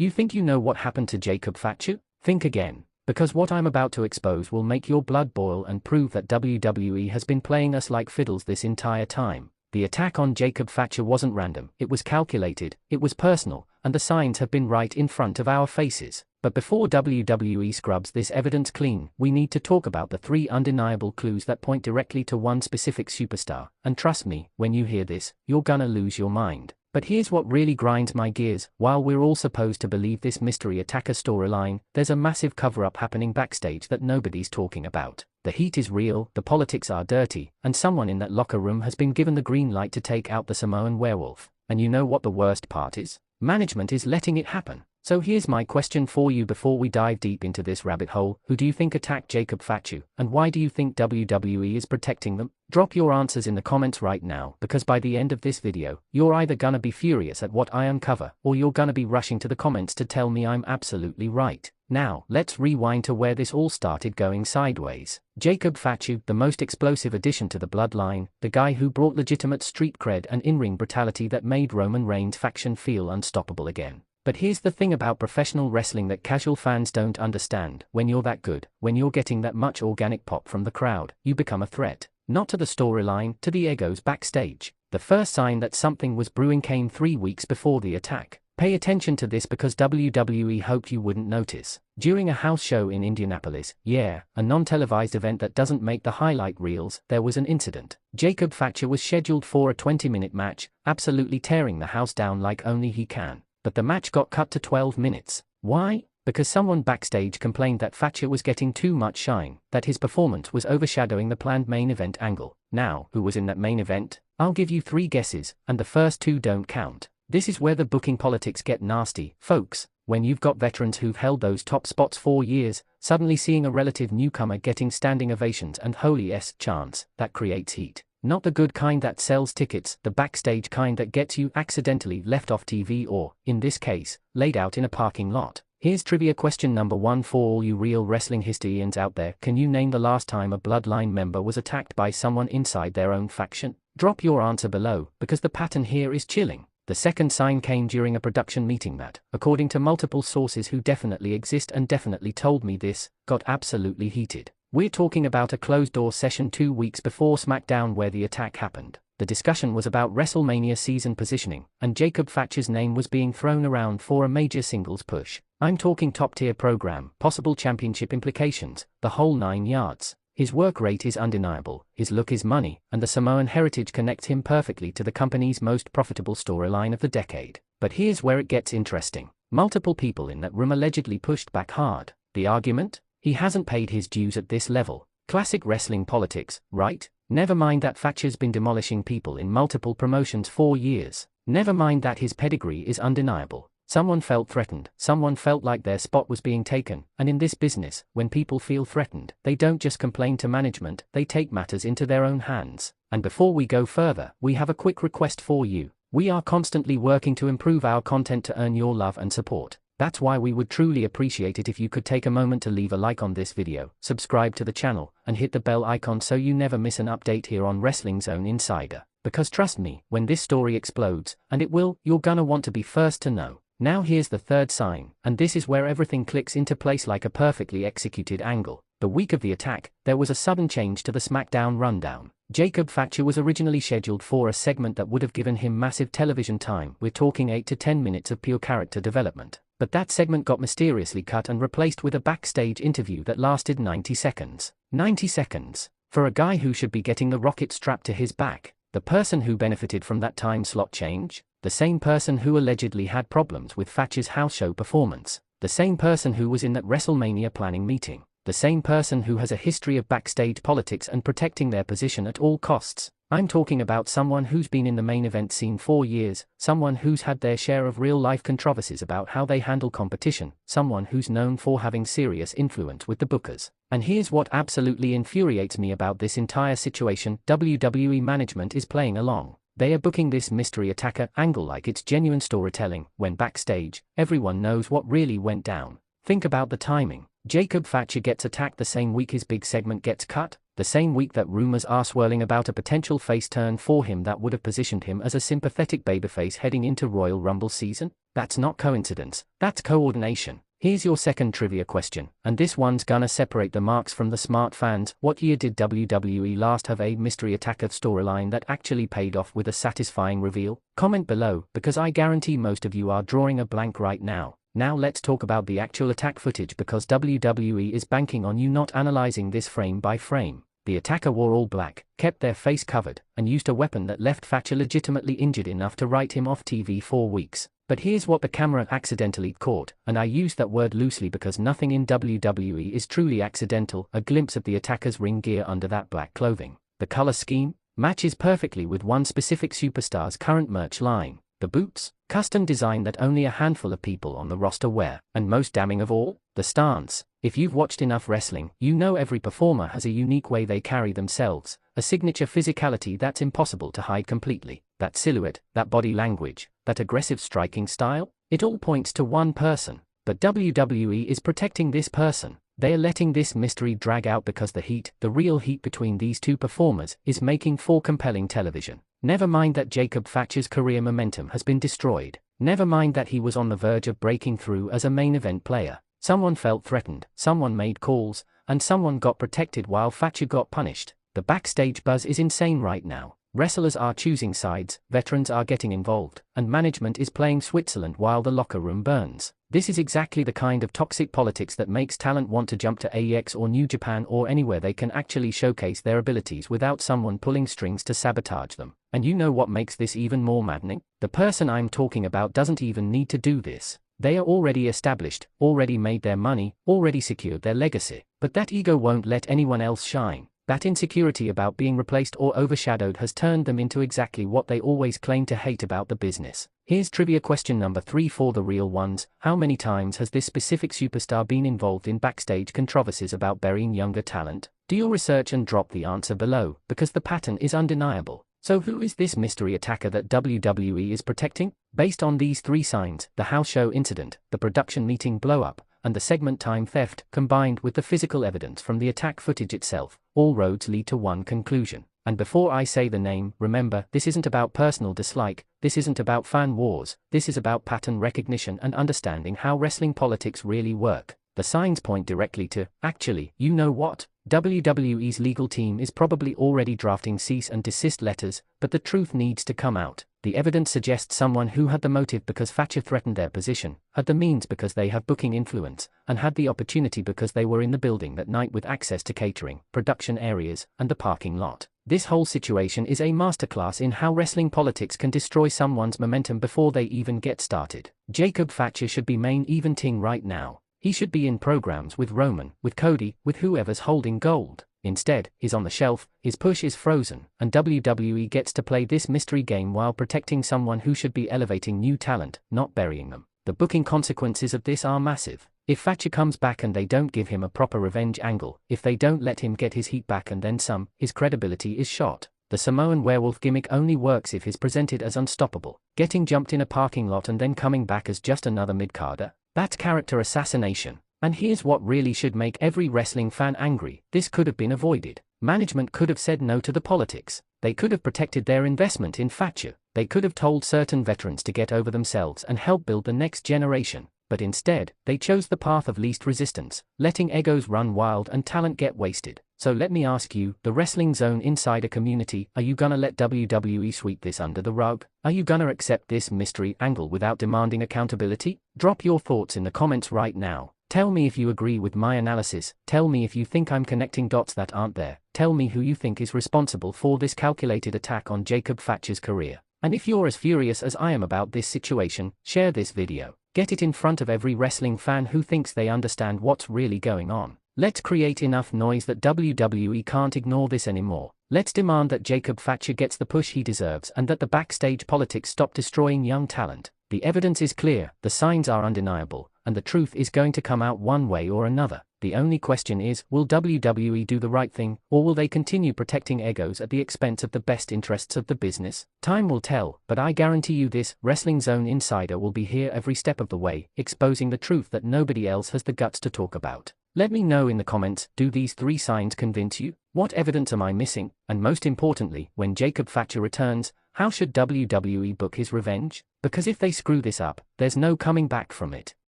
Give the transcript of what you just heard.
You think you know what happened to Jacob Fatu? Think again. Because what I'm about to expose will make your blood boil and prove that WWE has been playing us like fiddles this entire time. The attack on Jacob Fatu wasn't random, it was calculated, it was personal, and the signs have been right in front of our faces. But before WWE scrubs this evidence clean, we need to talk about the 3 undeniable clues that point directly to one specific superstar. And trust me, when you hear this, you're gonna lose your mind. But here's what really grinds my gears. While we're all supposed to believe this mystery attacker storyline, there's a massive cover-up happening backstage that nobody's talking about. The heat is real, the politics are dirty, and someone in that locker room has been given the green light to take out the Samoan werewolf. And you know what the worst part is? Management is letting it happen. So here's my question for you before we dive deep into this rabbit hole. Who do you think attacked Jacob Fatu, and why do you think WWE is protecting them? Drop your answers in the comments right now, because by the end of this video, you're either gonna be furious at what I uncover, or you're gonna be rushing to the comments to tell me I'm absolutely right. Now, let's rewind to where this all started going sideways. Jacob Fatu, the most explosive addition to the bloodline, the guy who brought legitimate street cred and in-ring brutality that made Roman Reigns' faction feel unstoppable again. But here's the thing about professional wrestling that casual fans don't understand. When you're that good, when you're getting that much organic pop from the crowd, you become a threat. Not to the storyline, to the egos backstage. The first sign that something was brewing came 3 weeks before the attack. Pay attention to this because WWE hoped you wouldn't notice. During a house show in Indianapolis, a non-televised event that doesn't make the highlight reels, there was an incident. Jacob Fatu was scheduled for a 20-minute match, absolutely tearing the house down like only he can. But the match got cut to 12 minutes. Why? Because someone backstage complained that Fatu was getting too much shine, that his performance was overshadowing the planned main event angle. Now, who was in that main event? I'll give you 3 guesses, and the first 2 don't count. This is where the booking politics get nasty, folks. When you've got veterans who've held those top spots for years, suddenly seeing a relative newcomer getting standing ovations and holy s chants, that creates heat. Not the good kind that sells tickets, the backstage kind that gets you accidentally left off TV or, in this case, laid out in a parking lot. Here's trivia question number 1 for all you real wrestling historians out there. Can you name the last time a bloodline member was attacked by someone inside their own faction? Drop your answer below, because the pattern here is chilling. The second sign came during a production meeting that, according to multiple sources who definitely exist and definitely told me this, got absolutely heated. We're talking about a closed-door session 2 weeks before SmackDown where the attack happened. The discussion was about WrestleMania season positioning, and Jacob Fatu's name was being thrown around for a major singles push. I'm talking top-tier program, possible championship implications, the whole 9 yards. His work rate is undeniable, his look is money, and the Samoan heritage connects him perfectly to the company's most profitable storyline of the decade. But here's where it gets interesting. Multiple people in that room allegedly pushed back hard. The argument? He hasn't paid his dues at this level. Classic wrestling politics, right? Never mind that Fatu's been demolishing people in multiple promotions for years. Never mind that his pedigree is undeniable. Someone felt threatened, someone felt like their spot was being taken, and in this business, when people feel threatened, they don't just complain to management, they take matters into their own hands. And before we go further, we have a quick request for you. We are constantly working to improve our content to earn your love and support. That's why we would truly appreciate it if you could take a moment to leave a like on this video, subscribe to the channel, and hit the bell icon so you never miss an update here on Wrestling Zone Insider. Because trust me, when this story explodes, and it will, you're gonna want to be first to know. Now here's the third sign, and this is where everything clicks into place like a perfectly executed angle. The week of the attack, there was a sudden change to the SmackDown rundown. Jacob Fatu was originally scheduled for a segment that would have given him massive television time. We're talking 8 to 10 minutes of pure character development. But that segment got mysteriously cut and replaced with a backstage interview that lasted 90 seconds. 90 seconds. For a guy who should be getting the rocket strapped to his back. The person who benefited from that time slot change? The same person who allegedly had problems with Fatu's house show performance. The same person who was in that WrestleMania planning meeting. The same person who has a history of backstage politics and protecting their position at all costs. I'm talking about someone who's been in the main event scene for years, someone who's had their share of real-life controversies about how they handle competition, someone who's known for having serious influence with the bookers. And here's what absolutely infuriates me about this entire situation: WWE management is playing along. They are booking this mystery attacker angle like it's genuine storytelling, when backstage, everyone knows what really went down. Think about the timing. Jacob Fatu gets attacked the same week his big segment gets cut. the same week that rumors are swirling about a potential face turn for him that would have positioned him as a sympathetic babyface heading into Royal Rumble season? That's not coincidence, that's coordination. Here's your second trivia question, and this one's gonna separate the marks from the smart fans. What year did WWE last have a mystery attacker storyline that actually paid off with a satisfying reveal? Comment below, because I guarantee most of you are drawing a blank right now. Now let's talk about the actual attack footage, because WWE is banking on you not analyzing this frame by frame. The attacker wore all black, kept their face covered, and used a weapon that left Fatu legitimately injured enough to write him off TV for weeks. But here's what the camera accidentally caught, and I use that word loosely because nothing in WWE is truly accidental. A glimpse of the attacker's ring gear under that black clothing. The color scheme matches perfectly with one specific superstar's current merch line. The boots, custom design that only a handful of people on the roster wear, and most damning of all, the stance. If you've watched enough wrestling, you know every performer has a unique way they carry themselves, a signature physicality that's impossible to hide completely. That silhouette, that body language, that aggressive striking style, it all points to one person. But WWE is protecting this person. They are letting this mystery drag out because the heat, the real heat between these two performers, is making for compelling television. Never mind that Jacob Fatu's career momentum has been destroyed. Never mind that he was on the verge of breaking through as a main event player. Someone felt threatened, someone made calls, and someone got protected while Fatu got punished. The backstage buzz is insane right now. Wrestlers are choosing sides, veterans are getting involved, and management is playing Switzerland while the locker room burns. This is exactly the kind of toxic politics that makes talent want to jump to AEX or New Japan or anywhere they can actually showcase their abilities without someone pulling strings to sabotage them. And you know what makes this even more maddening? The person I'm talking about doesn't even need to do this. They are already established, already made their money, already secured their legacy. But that ego won't let anyone else shine. That insecurity about being replaced or overshadowed has turned them into exactly what they always claim to hate about the business. Here's trivia question number 3 for the real ones. How many times has this specific superstar been involved in backstage controversies about burying younger talent? Do your research and drop the answer below, because the pattern is undeniable. So who is this mystery attacker that WWE is protecting? Based on these 3 signs, the house show incident, the production meeting blow-up, and the segment time theft, combined with the physical evidence from the attack footage itself, all roads lead to one conclusion. And before I say the name, remember, this isn't about personal dislike, this isn't about fan wars, this is about pattern recognition and understanding how wrestling politics really work. The signs point directly to, actually, you know what? WWE's legal team is probably already drafting cease and desist letters, but the truth needs to come out. The evidence suggests someone who had the motive because Fatu threatened their position, had the means because they have booking influence, and had the opportunity because they were in the building that night with access to catering, production areas, and the parking lot. This whole situation is a masterclass in how wrestling politics can destroy someone's momentum before they even get started. Jacob Fatu should be main eventing right now. He should be in programs with Roman, with Cody, with whoever's holding gold. Instead, he's on the shelf, his push is frozen, and WWE gets to play this mystery game while protecting someone who should be elevating new talent, not burying them. The booking consequences of this are massive. If Fatu comes back and they don't give him a proper revenge angle, if they don't let him get his heat back and then some, his credibility is shot. The Samoan werewolf gimmick only works if he's presented as unstoppable. Getting jumped in a parking lot and then coming back as just another mid-carder? That's character assassination. And here's what really should make every wrestling fan angry. This could have been avoided. Management could have said no to the politics. They could have protected their investment in Fatu. They could have told certain veterans to get over themselves and help build the next generation. But instead, they chose the path of least resistance, letting egos run wild and talent get wasted. So let me ask you, the Wrestling Zone insider community, are you gonna let WWE sweep this under the rug? Are you gonna accept this mystery angle without demanding accountability? Drop your thoughts in the comments right now. Tell me if you agree with my analysis, tell me if you think I'm connecting dots that aren't there, tell me who you think is responsible for this calculated attack on Jacob Fatu's career. And if you're as furious as I am about this situation, share this video. Get it in front of every wrestling fan who thinks they understand what's really going on. Let's create enough noise that WWE can't ignore this anymore. Let's demand that Jacob Fatu gets the push he deserves and that the backstage politics stop destroying young talent. The evidence is clear, the signs are undeniable, and the truth is going to come out one way or another. The only question is, will WWE do the right thing, or will they continue protecting egos at the expense of the best interests of the business? Time will tell, but I guarantee you this, Wrestling Zone Insider will be here every step of the way, exposing the truth that nobody else has the guts to talk about. Let me know in the comments, do these 3 signs convince you? What evidence am I missing? And most importantly, when Jacob Fatu returns, how should WWE book his revenge? Because if they screw this up, there's no coming back from it.